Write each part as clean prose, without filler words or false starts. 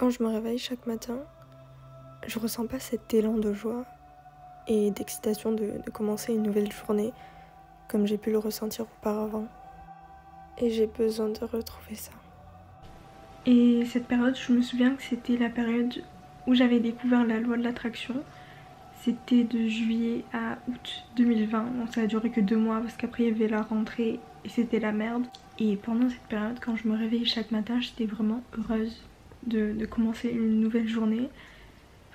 Quand je me réveille chaque matin, je ressens pas cet élan de joie et d'excitation de commencer une nouvelle journée comme j'ai pu le ressentir auparavant. Et j'ai besoin de retrouver ça. Et cette période, je me souviens que c'était la période où j'avais découvert la loi de l'attraction. C'était de juillet à août 2020, donc ça a duré que 2 mois parce qu'après il y avait la rentrée et c'était la merde. Et pendant cette période, quand je me réveillais chaque matin, j'étais vraiment heureuse de commencer une nouvelle journée.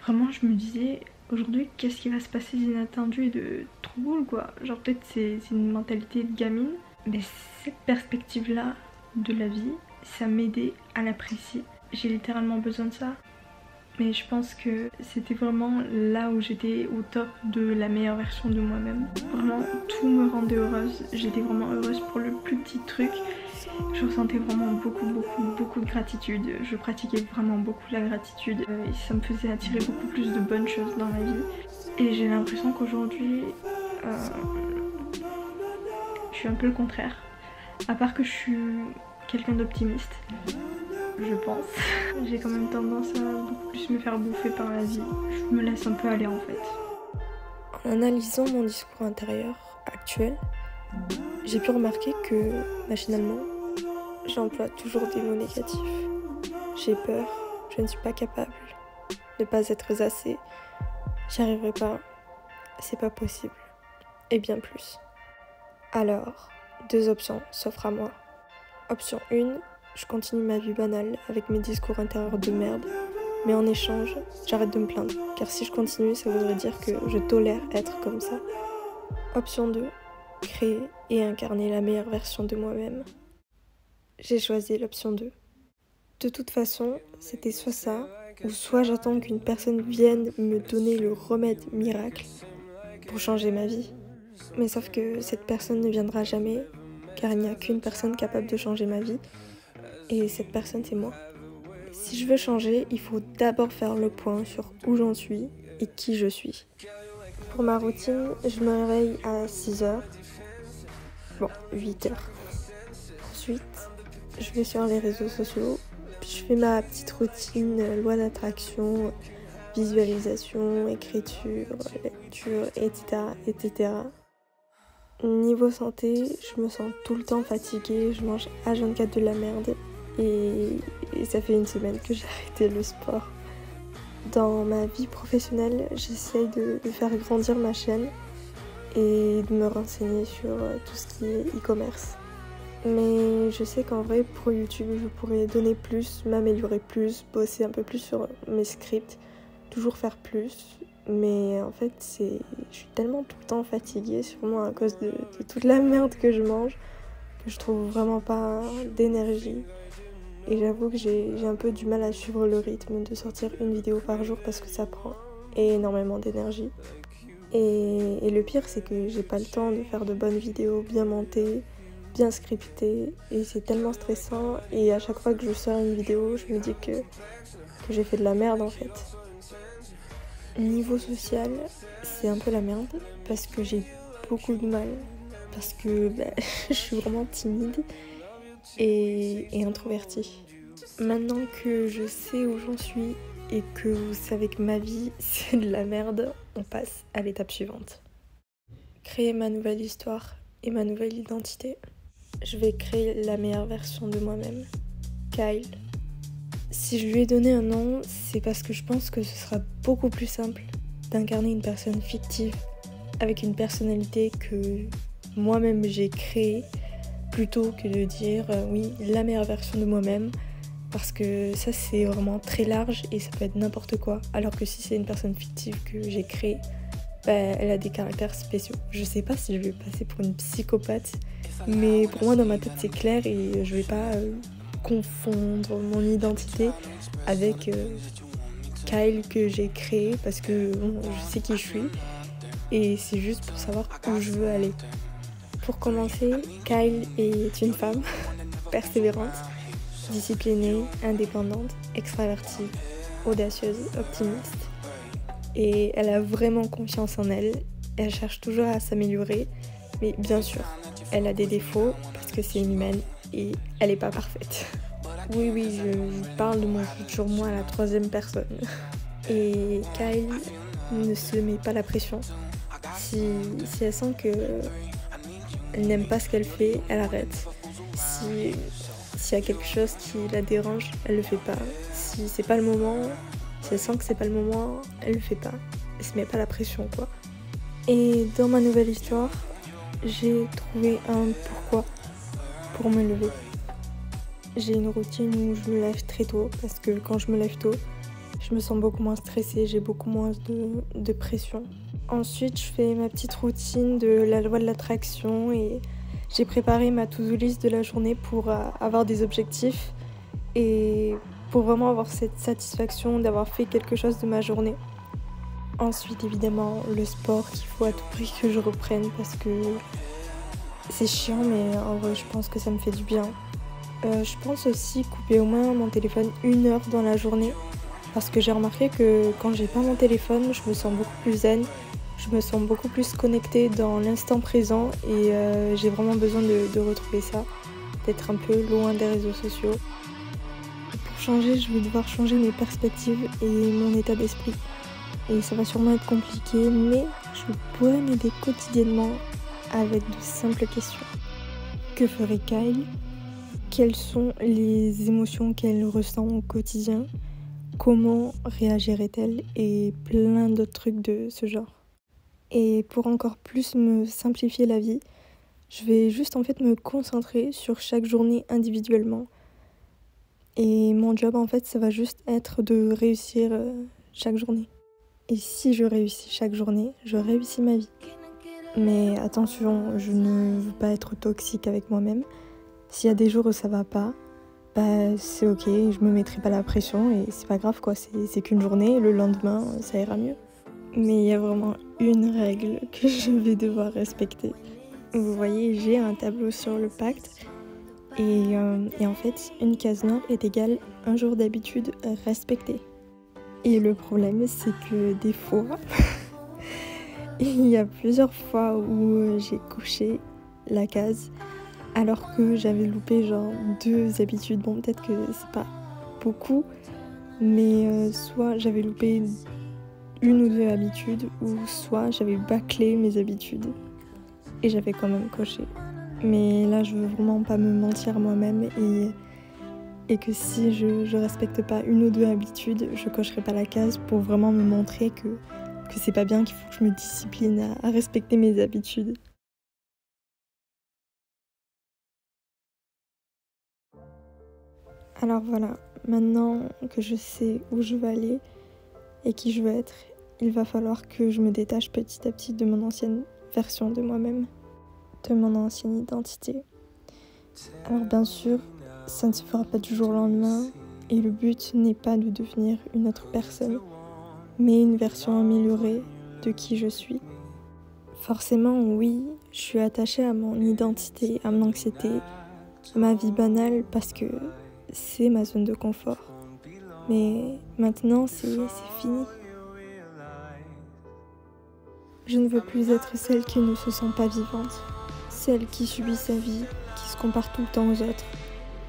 Vraiment, je me disais, aujourd'hui, qu'est-ce qui va se passer d'inattendu et de trop cool quoi. Genre peut-être c'est une mentalité de gamine, mais cette perspective-là de la vie, ça m'aidait à l'apprécier. J'ai littéralement besoin de ça. Mais je pense que c'était vraiment là où j'étais au top de la meilleure version de moi-même. Vraiment, tout me rendait heureuse. J'étais vraiment heureuse pour le plus petit truc. Je ressentais vraiment beaucoup de gratitude. Je pratiquais vraiment beaucoup la gratitude. Et ça me faisait attirer beaucoup plus de bonnes choses dans ma vie. Et j'ai l'impression qu'aujourd'hui, je suis un peu le contraire. À part que je suis quelqu'un d'optimiste. Je pense. J'ai quand même tendance à beaucoup plus me faire bouffer par la vie. Je me laisse un peu aller en fait. En analysant mon discours intérieur actuel, j'ai pu remarquer que, machinalement, j'emploie toujours des mots négatifs. J'ai peur, je ne suis pas capable, ne pas être assez, j'y arriverai pas, c'est pas possible, et bien plus. Alors, 2 options s'offrent à moi. Option 1, je continue ma vie banale avec mes discours intérieurs de merde, mais en échange, j'arrête de me plaindre, car si je continue, ça voudrait dire que je tolère être comme ça. Option 2, créer et incarner la meilleure version de moi-même. J'ai choisi l'option 2. De toute façon, c'était soit ça, ou soit j'attends qu'une personne vienne me donner le remède miracle pour changer ma vie. Mais sauf que cette personne ne viendra jamais, car il n'y a qu'une personne capable de changer ma vie. Et cette personne, c'est moi. Si je veux changer, il faut d'abord faire le point sur où j'en suis et qui je suis. Pour ma routine, je me réveille à 6h. Bon, 8h. Ensuite, je vais sur les réseaux sociaux. Puis je fais ma petite routine, loi d'attraction, visualisation, écriture, lecture, etc. Niveau santé, je me sens tout le temps fatiguée, je mange H24 de la merde et ça fait 1 semaine que j'ai arrêté le sport. Dans ma vie professionnelle, j'essaye de faire grandir ma chaîne et de me renseigner sur tout ce qui est e-commerce. Mais je sais qu'en vrai, pour YouTube, je pourrais donner plus, m'améliorer plus, bosser un peu plus sur mes scripts, toujours faire plus. Mais en fait, je suis tellement tout le temps fatiguée, sûrement à cause de toute la merde que je mange, que je trouve vraiment pas d'énergie. Et j'avoue que j'ai un peu du mal à suivre le rythme de sortir une vidéo par jour parce que ça prend énormément d'énergie. Et le pire, c'est que j'ai pas le temps de faire de bonnes vidéos bien montées, bien scriptées. Et c'est tellement stressant. Et à chaque fois que je sors une vidéo, je me dis que j'ai fait de la merde en fait. Niveau social, c'est un peu la merde parce que j'ai beaucoup de mal. Parce que je suis vraiment timide et introvertie. Maintenant que je sais où j'en suis et que vous savez que ma vie c'est de la merde, on passe à l'étape suivante. Créer ma nouvelle histoire et ma nouvelle identité. Je vais créer la meilleure version de moi-même. Kyle. Si je lui ai donné un nom, c'est parce que je pense que ce sera beaucoup plus simple d'incarner une personne fictive avec une personnalité que moi-même j'ai créée plutôt que de dire oui, la meilleure version de moi-même, parce que ça c'est vraiment très large et ça peut être n'importe quoi, alors que si c'est une personne fictive que j'ai créée, elle a des caractères spéciaux. Je sais pas si je vais passer pour une psychopathe, mais pour moi dans ma tête c'est clair et je vais pas confondre mon identité avec Kyle que j'ai créé parce que bon, je sais qui je suis et c'est juste pour savoir où je veux aller. Pour commencer, Kyle est une femme persévérante, disciplinée, indépendante, extravertie, audacieuse, optimiste. Et elle a vraiment confiance en elle. Elle cherche toujours à s'améliorer. Mais bien sûr, elle a des défauts parce que c'est une humaine et elle n'est pas parfaite. Oui, je parle de mon futur moi à la troisième personne. Et Kyle ne se met pas la pression. Si elle sent qu'elle n'aime pas ce qu'elle fait, elle arrête. S'il y a quelque chose qui la dérange, elle le fait pas. Si c'est pas le moment, si elle sent que c'est pas le moment, elle le fait pas. Elle se met pas la pression, quoi. Et dans ma nouvelle histoire, j'ai trouvé un pourquoi pour me lever. J'ai une routine où je me lève très tôt parce que quand je me lève tôt, je me sens beaucoup moins stressée, j'ai beaucoup moins de pression. Ensuite, je fais ma petite routine de la loi de l'attraction et j'ai préparé ma to-do list de la journée pour avoir des objectifs et pour vraiment avoir cette satisfaction d'avoir fait quelque chose de ma journée. Ensuite, évidemment, le sport qu'il faut à tout prix que je reprenne parce que c'est chiant, mais en vrai, je pense que ça me fait du bien. Je pense aussi couper au moins mon téléphone 1 heure dans la journée parce que j'ai remarqué que quand j'ai pas mon téléphone, je me sens beaucoup plus zen, je me sens beaucoup plus connectée dans l'instant présent et j'ai vraiment besoin de retrouver ça, d'être un peu loin des réseaux sociaux. Pour changer, je vais devoir changer mes perspectives et mon état d'esprit. Et ça va sûrement être compliqué, mais je pourrais m'aider quotidiennement avec de simples questions. Que ferait Kyle ? Quelles sont les émotions qu'elle ressent au quotidien ? Comment réagirait-elle ? Et plein d'autres trucs de ce genre. Et pour encore plus me simplifier la vie, je vais juste en fait me concentrer sur chaque journée individuellement. Et mon job en fait, ça va juste être de réussir chaque journée. Et si je réussis chaque journée, je réussis ma vie. Mais attention, je ne veux pas être toxique avec moi-même. S'il y a des jours où ça va pas, bah c'est ok, je me mettrai pas la pression et c'est pas grave quoi, c'est qu'une journée, le lendemain ça ira mieux. Mais il y a vraiment une règle que je vais devoir respecter. Vous voyez, j'ai un tableau sur le pacte et en fait, une case noire est égale un jour d'habitude respecté. Et le problème, c'est que des fois, il y a plusieurs fois où j'ai coché la case alors que j'avais loupé genre 2 habitudes. Bon, peut-être que c'est pas beaucoup, mais soit j'avais loupé 1 ou 2 habitudes, ou soit j'avais bâclé mes habitudes et j'avais quand même coché. Mais là, je veux vraiment pas me mentir moi-même et que si je respecte pas 1 ou 2 habitudes, je cocherai pas la case pour vraiment me montrer que c'est pas bien, qu'il faut que je me discipline à respecter mes habitudes. Alors voilà, maintenant que je sais où je veux aller et qui je veux être, il va falloir que je me détache petit à petit de mon ancienne version de moi-même, de mon ancienne identité. Alors bien sûr, ça ne se fera pas du jour au lendemain et le but n'est pas de devenir une autre personne, mais une version améliorée de qui je suis. Forcément, oui, je suis attachée à mon identité, à mon anxiété, à ma vie banale parce que c'est ma zone de confort. Mais maintenant, c'est fini. Je ne veux plus être celle qui ne se sent pas vivante, celle qui subit sa vie, qui se compare tout le temps aux autres.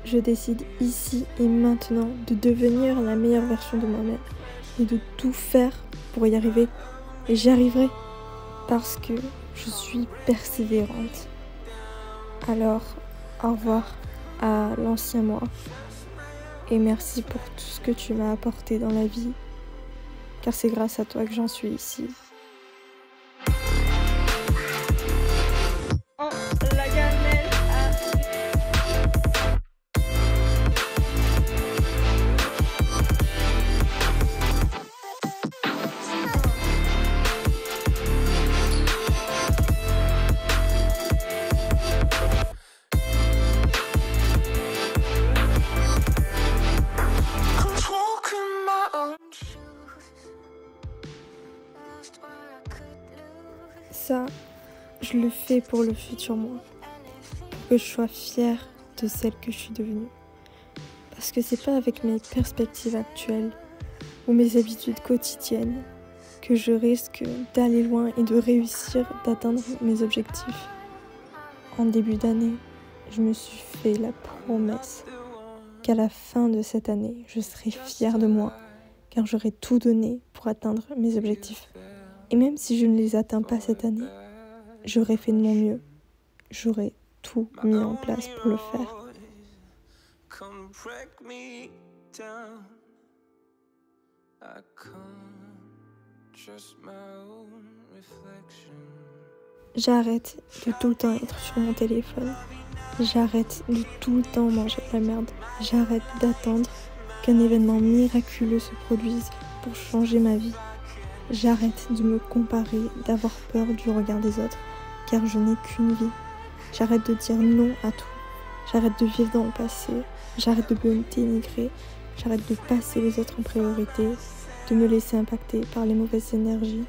Je décide ici et maintenant de devenir la meilleure version de moi-même et de tout faire pour y arriver. Et j'y arriverai parce que je suis persévérante. Alors, au revoir à l'ancien moi. Et merci pour tout ce que tu m'as apporté dans la vie, car c'est grâce à toi que j'en suis ici. Oh, la gamelle Ça, je le fais pour le futur moi, pour que je sois fière de celle que je suis devenue. Parce que c'est pas avec mes perspectives actuelles ou mes habitudes quotidiennes que je risque d'aller loin et de réussir d'atteindre mes objectifs. En début d'année, je me suis fait la promesse qu'à la fin de cette année, je serai fière de moi, car j'aurai tout donné pour atteindre mes objectifs. Et même si je ne les atteins pas cette année, j'aurai fait de mon mieux. J'aurai tout mis en place pour le faire. J'arrête de tout le temps être sur mon téléphone. J'arrête de tout le temps manger de la merde. J'arrête d'attendre qu'un événement miraculeux se produise pour changer ma vie. J'arrête de me comparer, d'avoir peur du regard des autres, car je n'ai qu'une vie. J'arrête de dire non à tout. J'arrête de vivre dans le passé. J'arrête de me dénigrer. J'arrête de passer les autres en priorité, de me laisser impacter par les mauvaises énergies.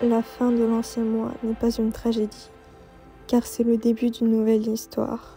La fin de l'ancien moi n'est pas une tragédie, car c'est le début d'une nouvelle histoire.